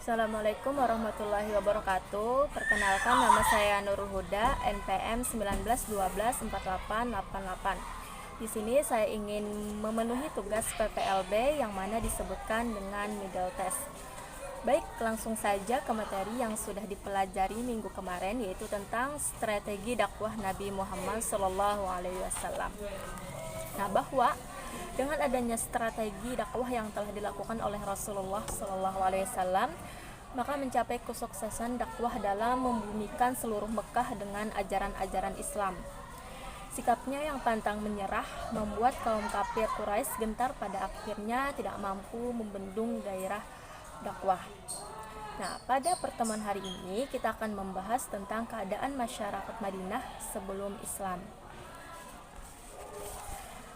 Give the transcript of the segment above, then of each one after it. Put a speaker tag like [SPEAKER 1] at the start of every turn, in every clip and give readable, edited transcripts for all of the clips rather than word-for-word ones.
[SPEAKER 1] Assalamualaikum warahmatullahi wabarakatuh. Perkenalkan, nama saya Nurul Huda, NPM 19124888. Di sini saya ingin memenuhi tugas PPLB yang mana disebutkan dengan middle test. Baik, langsung saja ke materi yang sudah dipelajari minggu kemarin, yaitu tentang strategi dakwah Nabi Muhammad SAW. Nah, bahwa dengan adanya strategi dakwah yang telah dilakukan oleh Rasulullah SAW, maka mencapai kesuksesan dakwah dalam membumikan seluruh Mekah dengan ajaran-ajaran Islam. Sikapnya yang pantang menyerah membuat kaum kafir Quraisy gentar, pada akhirnya tidak mampu membendung gairah dakwah. Nah, pada pertemuan hari ini kita akan membahas tentang keadaan masyarakat Madinah sebelum Islam.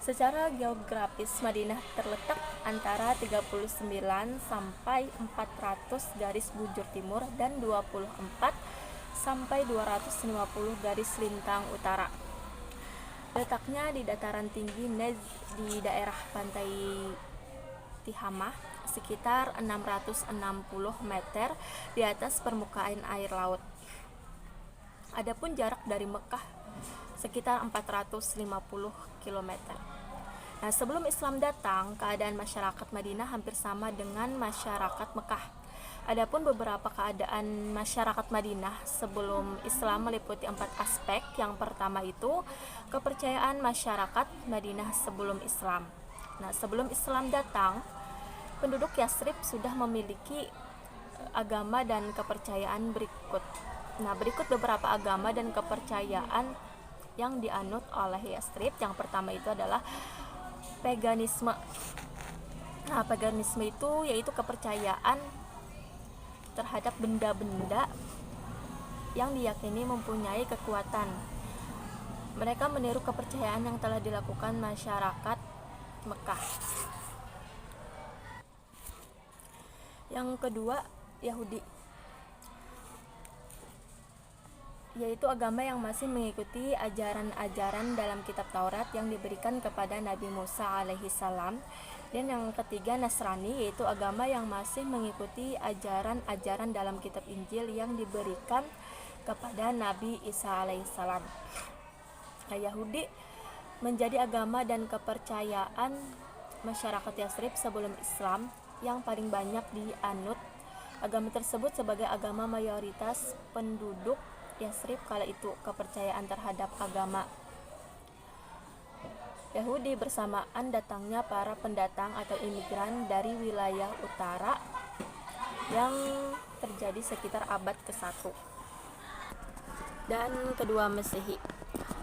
[SPEAKER 1] Secara geografis, Madinah terletak antara 39 sampai 400 garis bujur timur dan 24 sampai 250 garis lintang utara. Letaknya di dataran tinggi Najd di daerah pantai Tihamah, sekitar 660 meter di atas permukaan air laut. Adapun jarak dari Mekah sekitar 450 km. Nah, sebelum Islam datang, keadaan masyarakat Madinah hampir sama dengan masyarakat Mekah. Adapun beberapa keadaan masyarakat Madinah sebelum Islam meliputi 4 aspek. Yang pertama itu kepercayaan masyarakat Madinah sebelum Islam. Nah, sebelum Islam datang, penduduk Yathrib sudah memiliki agama dan kepercayaan berikut. Nah, berikut beberapa agama dan kepercayaan yang dianut oleh Yathrib. Yang pertama itu adalah paganisme. Nah, paganisme itu yaitu kepercayaan terhadap benda-benda yang diyakini mempunyai kekuatan. Mereka meniru kepercayaan yang telah dilakukan masyarakat Mekah. Yang kedua, Yahudi, yaitu agama yang masih mengikuti ajaran-ajaran dalam kitab Taurat yang diberikan kepada Nabi Musa alaihissalam. Dan yang ketiga, Nasrani, yaitu agama yang masih mengikuti ajaran-ajaran dalam kitab Injil yang diberikan kepada Nabi Isa alaihissalam. Nah, Yahudi menjadi agama dan kepercayaan masyarakat Yathrib sebelum Islam yang paling banyak dianut. Agama tersebut sebagai agama mayoritas penduduk Yathrib kala itu. Kepercayaan terhadap agama Yahudi bersamaan datangnya para pendatang atau imigran dari wilayah utara yang terjadi sekitar abad ke-1. Dan kedua, Masehi.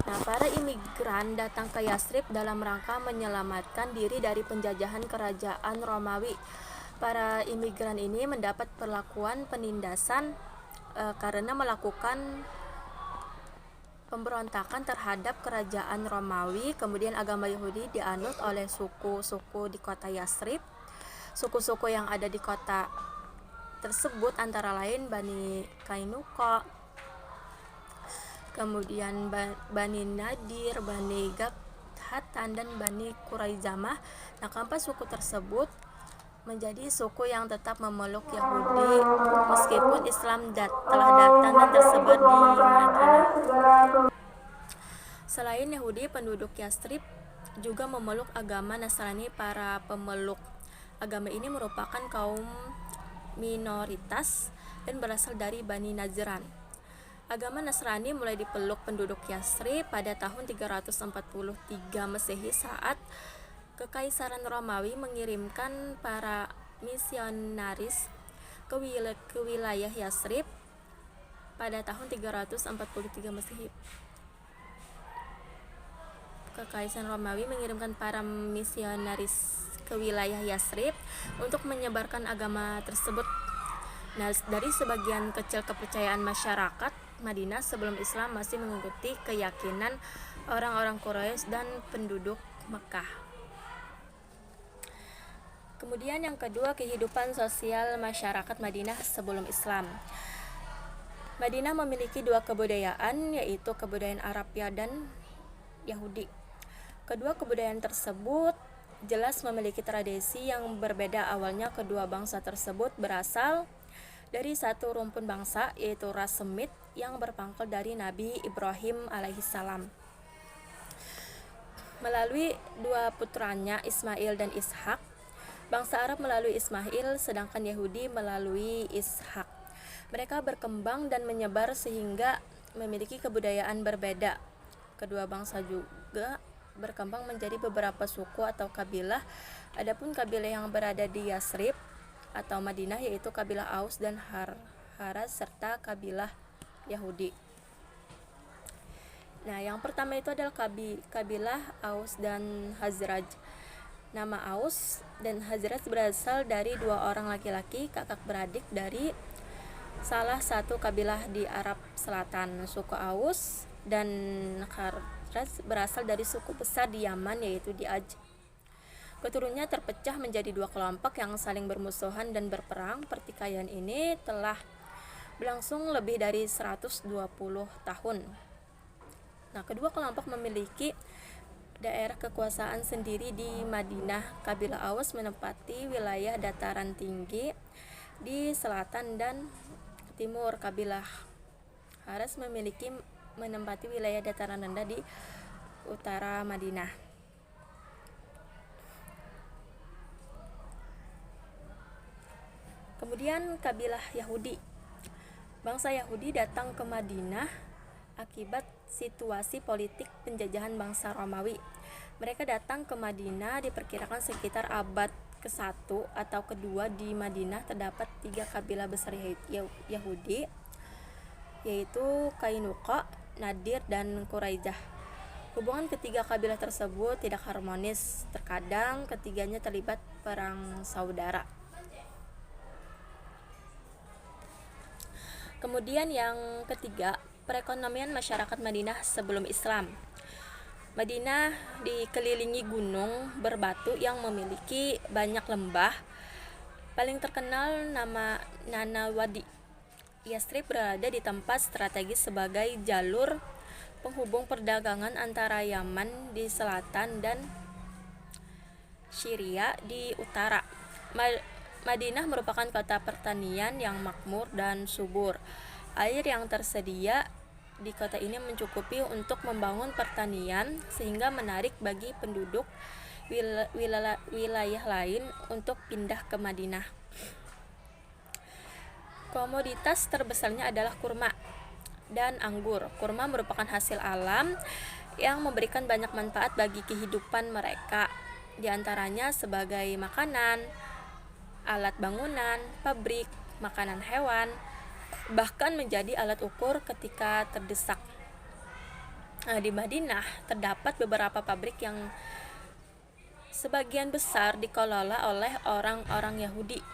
[SPEAKER 1] Nah, para imigran datang ke Yathrib dalam rangka menyelamatkan diri dari penjajahan kerajaan Romawi. Para imigran ini mendapat perlakuan penindasan karena melakukan pemberontakan terhadap kerajaan Romawi. Kemudian agama Yahudi dianut oleh suku-suku di kota Yathrib. Suku-suku yang ada di kota tersebut antara lain Bani Kainuqa, kemudian Bani Nadir, Bani Gakhatan, dan Bani Quraizamah. Nah, keempat suku tersebut menjadi suku yang tetap memeluk Yahudi meskipun Islam telah datang dan tersebar di Madinah. Selain Yahudi, penduduk Yathrib juga memeluk agama Nasrani. Para pemeluk agama ini merupakan kaum minoritas dan berasal dari Bani Najran. Agama Nasrani mulai dipeluk penduduk Yathrib pada tahun 343 Masehi saat Kekaisaran Romawi mengirimkan para misionaris ke wilayah Yathrib pada tahun 343 Masehi. Kekaisaran Romawi mengirimkan para misionaris ke wilayah Yathrib untuk menyebarkan agama tersebut. Nah, dari sebagian kecil kepercayaan masyarakat Madinah sebelum Islam masih mengikuti keyakinan orang-orang Quraisy dan penduduk Mekah. Kemudian yang kedua, kehidupan sosial masyarakat Madinah sebelum Islam. Madinah memiliki dua kebudayaan, yaitu kebudayaan Arab dan Yahudi. Kedua kebudayaan tersebut jelas memiliki tradisi yang berbeda. Awalnya kedua bangsa tersebut berasal dari satu rumpun bangsa, yaitu ras Semit yang berpangkal dari Nabi Ibrahim alaihissalam. Melalui dua putranya Ismail dan Ishak, bangsa Arab melalui Ismail, sedangkan Yahudi melalui Ishak. Mereka berkembang dan menyebar sehingga memiliki kebudayaan berbeda. Kedua bangsa juga berkembang menjadi beberapa suku atau kabilah. Adapun kabilah yang berada di Yasrib atau Madinah yaitu kabilah Aus dan Haras serta kabilah Yahudi. Nah, yang pertama itu adalah kabilah Aus dan Khazraj. Nama Aus dan Khazraj berasal dari dua orang laki-laki kakak beradik dari salah satu kabilah di Arab Selatan. Suku Aus dan Khazraj berasal dari suku besar di Yaman yaitu di Aj. Keturunannya terpecah menjadi dua kelompok yang saling bermusuhan dan berperang. Pertikaian ini telah berlangsung lebih dari 120 tahun. Nah, kedua kelompok memiliki daerah kekuasaan sendiri di Madinah. Kabilah Aus menempati wilayah dataran tinggi di selatan dan timur. Kabilah Haras menempati wilayah dataran rendah di utara Madinah. Kemudian kabilah Yahudi. Bangsa Yahudi datang ke Madinah akibat situasi politik penjajahan bangsa Romawi. Mereka datang ke Madinah diperkirakan sekitar abad ke-1 atau kedua. Di Madinah terdapat 3 kabilah besar Yahudi, yaitu Qainuqa, Nadir, dan Quraidah. Hubungan ketiga kabilah tersebut tidak harmonis. Terkadang ketiganya terlibat perang saudara. Kemudian yang ketiga, perekonomian masyarakat Madinah sebelum Islam. Madinah dikelilingi gunung berbatu yang memiliki banyak lembah. Paling terkenal nama Nana Wadi. Yasrib berada di tempat strategis sebagai jalur penghubung perdagangan antara Yaman di selatan dan Syria di utara. Madinah merupakan kota pertanian yang makmur dan subur. Air yang tersedia di kota ini mencukupi untuk membangun pertanian sehingga menarik bagi penduduk wilayah lain untuk pindah ke Madinah. Komoditas terbesarnya adalah kurma dan anggur. Kurma merupakan hasil alam yang memberikan banyak manfaat bagi kehidupan mereka, di antaranya sebagai makanan, alat bangunan, pabrik, makanan hewan, bahkan menjadi alat ukur ketika terdesak. Di Madinah terdapat beberapa pabrik yang sebagian besar dikelola oleh orang-orang Yahudi.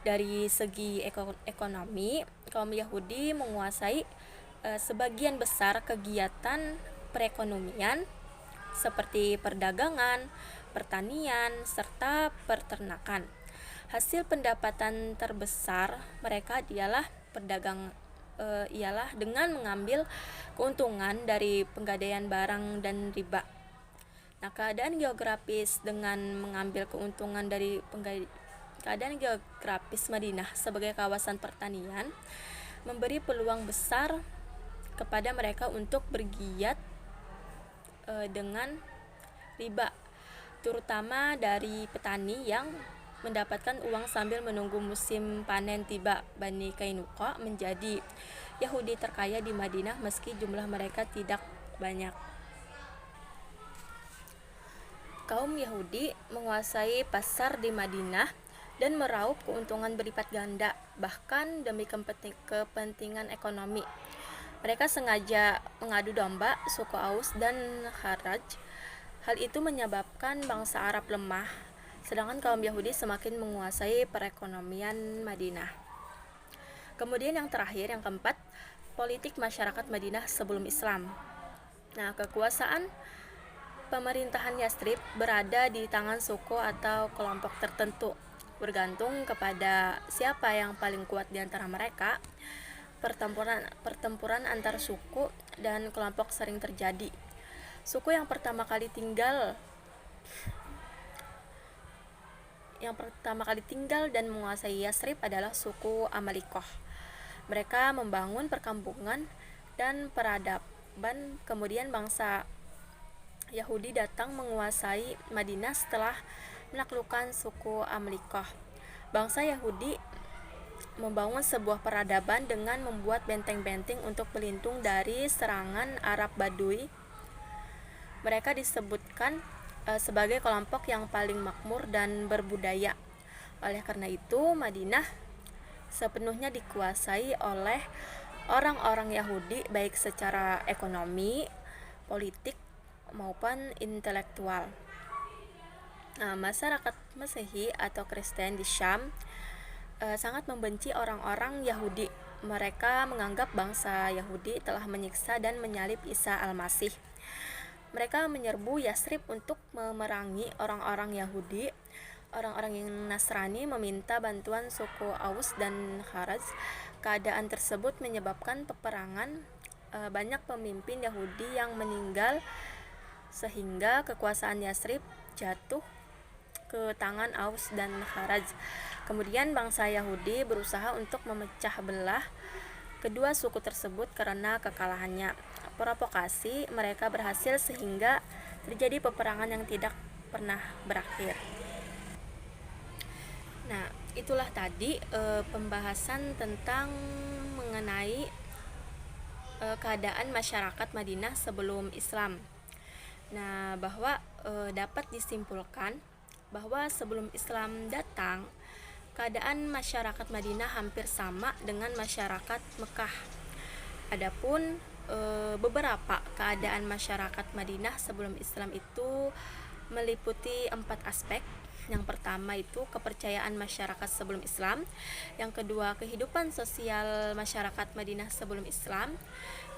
[SPEAKER 1] Dari segi ekonomi, kaum Yahudi menguasai sebagian besar kegiatan perekonomian seperti perdagangan, pertanian, serta peternakan. Hasil pendapatan terbesar mereka ialah dengan mengambil keuntungan dari penggadaian barang dan riba. Nah, keadaan geografis Madinah sebagai kawasan pertanian memberi peluang besar kepada mereka untuk bergiat dengan riba, terutama dari petani yang mendapatkan uang sambil menunggu musim panen tiba. Bani Qainuqa menjadi Yahudi terkaya di Madinah meski jumlah mereka tidak banyak. Kaum Yahudi menguasai pasar di Madinah dan meraup keuntungan berlipat ganda, bahkan demi kepentingan ekonomi. Mereka sengaja mengadu domba suku Aus dan Khazraj. Hal itu menyebabkan bangsa Arab lemah, sedangkan kaum Yahudi semakin menguasai perekonomian Madinah. Kemudian yang terakhir, yang keempat, politik masyarakat Madinah sebelum Islam. Nah, kekuasaan pemerintahan Yasrib berada di tangan suku atau kelompok tertentu. Bergantung kepada siapa yang paling kuat di antara mereka, pertempuran antar suku dan kelompok sering terjadi. Suku yang pertama kali tinggal yang pertama kali tinggal dan menguasai Yasrib adalah suku Amalikoh. Mereka membangun perkampungan dan peradaban. Kemudian bangsa Yahudi datang menguasai Madinah setelah menaklukkan suku Amalikoh. Bangsa Yahudi membangun sebuah peradaban dengan membuat benteng-benteng untuk pelindung dari serangan Arab Badui. Mereka disebutkan sebagai kelompok yang paling makmur dan berbudaya. Oleh karena itu, Madinah sepenuhnya dikuasai oleh orang-orang Yahudi, baik secara ekonomi, politik, maupun intelektual. Masyarakat Masehi atau Kristen di Syam sangat membenci orang-orang Yahudi. Mereka menganggap bangsa Yahudi telah menyiksa dan menyalib Isa Al-Masih. Mereka menyerbu Yasrib untuk memerangi orang-orang Yahudi. Orang-orang yang Nasrani meminta bantuan suku Aus dan Kharaj. Keadaan tersebut menyebabkan peperangan. Banyak pemimpin Yahudi yang meninggal sehingga kekuasaan Yasrib jatuh ke tangan Aus dan Kharaj. Kemudian bangsa Yahudi berusaha untuk memecah belah kedua suku tersebut karena kekalahannya. Provokasi mereka berhasil sehingga terjadi peperangan yang tidak pernah berakhir. Nah, itulah tadi pembahasan tentang mengenai keadaan masyarakat Madinah sebelum Islam. Nah, bahwa dapat disimpulkan bahwa sebelum Islam datang, keadaan masyarakat Madinah hampir sama dengan masyarakat Mekah. Adapun beberapa keadaan masyarakat Madinah sebelum Islam itu meliputi 4 aspek. Yang pertama itu kepercayaan masyarakat sebelum Islam. Yang kedua, kehidupan sosial masyarakat Madinah sebelum Islam.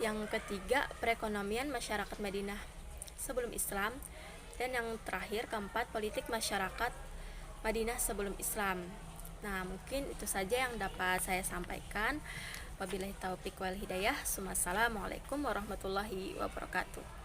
[SPEAKER 1] Yang ketiga, perekonomian masyarakat Madinah sebelum Islam. Dan yang terakhir, keempat, politik masyarakat Madinah sebelum Islam. Nah, mungkin itu saja yang dapat saya sampaikan. Wabillahi taufiq wal hidayah. Assalamualaikum warahmatullahi wabarakatuh.